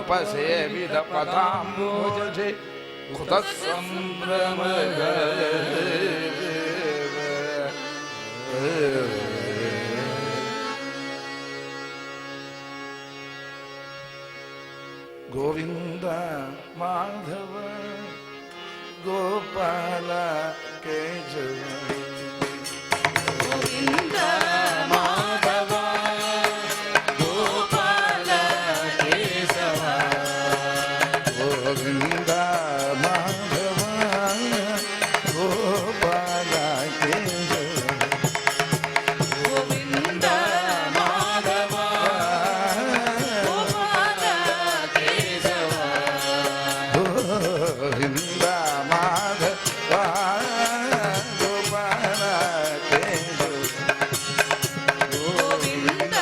सेवित पदाम्बोजे संभ्रम गोविंद माधव गोपाल केशव गोविंद माधव गोपाल केशव गोविंद माधव गोपाल केशव गोविंद माधव गोपाल केशव गोविंद माधव गोपाल केशव गोविंद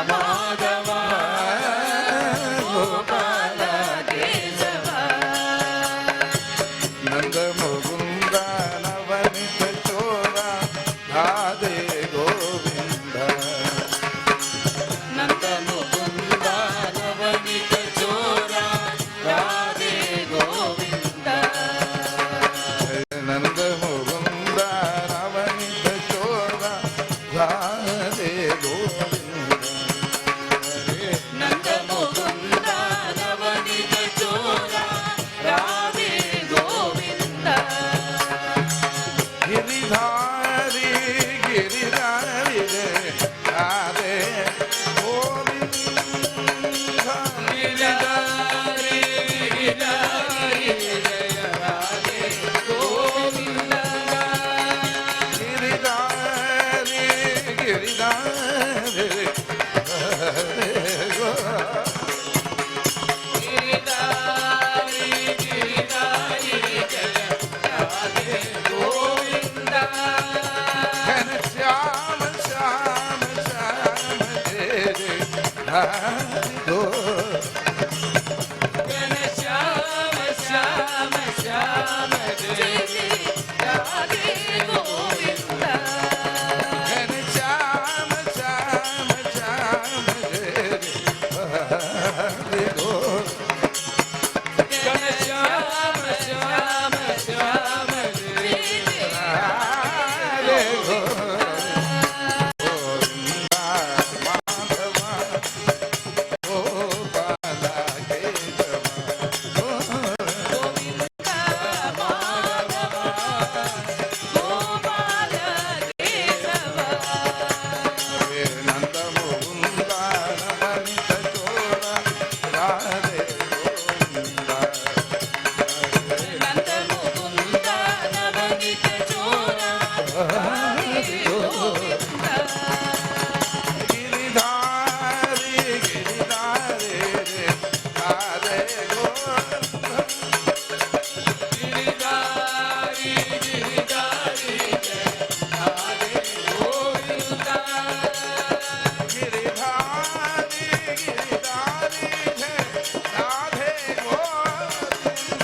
माधव गोपाल केशव नंद मुकुंद नवनीत चोरा राधे गोविंद नंद मुकुंद नवनीत चोरा राधे गोविंद नंद मुकुंद नवनीत चोरा राधे गोविंद नंद मुकुंद नवनीत चोरा राधे गोविंद गिरिधारी गिरिधारी राधे गोविंद गिरिधारी गिरिधारी जय राधे गोविंद गिरिधारी गिरिधारी गिरिधारी गिरिधारी जय राधे गोविंद श्याम श्याम श्याम तेरे राधे श्याम श्याम श्याम तेरे राधे गोविंद श्याम श्याम श्याम तेरे राधे गोविंद श्याम श्याम श्याम तेरे राधे गोविंद माधव गोपाल केशव गोविंद माधव गोपाल केशव नंद मुकुंद नवनीत चोरा राधे गोविंद नंद मुकुंद नवनीत चोरा राधे गोविंद गिरिधारी गिरिधारी राधे गोविंद गिरिधारी गिरिधारी राधे गोविंद गिरिधारी गिरिधारी राधे गोविंद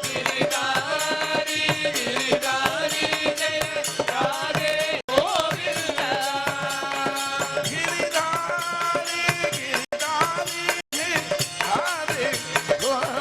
गिरिधारी गिरिधारी राधे गोविंद गिरिधारी गिरिधारी राधे गोविंद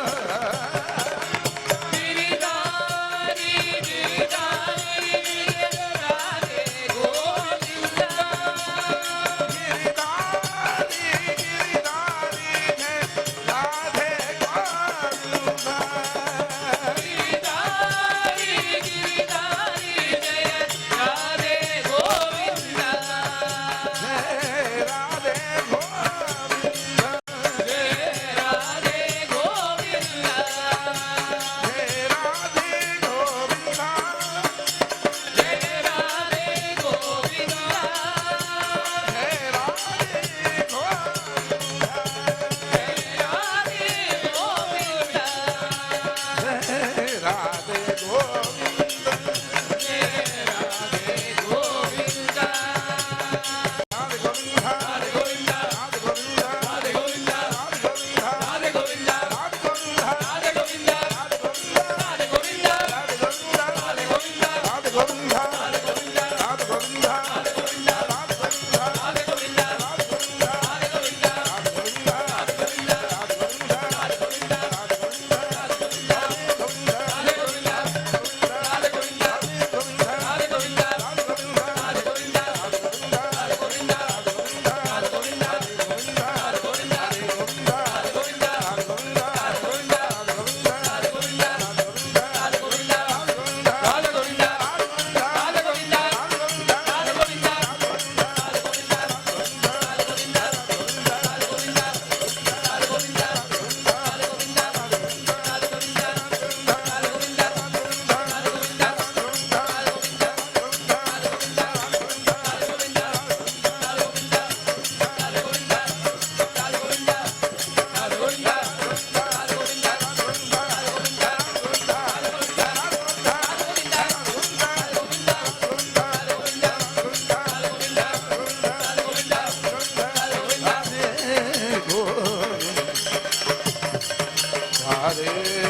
राधे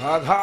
राधा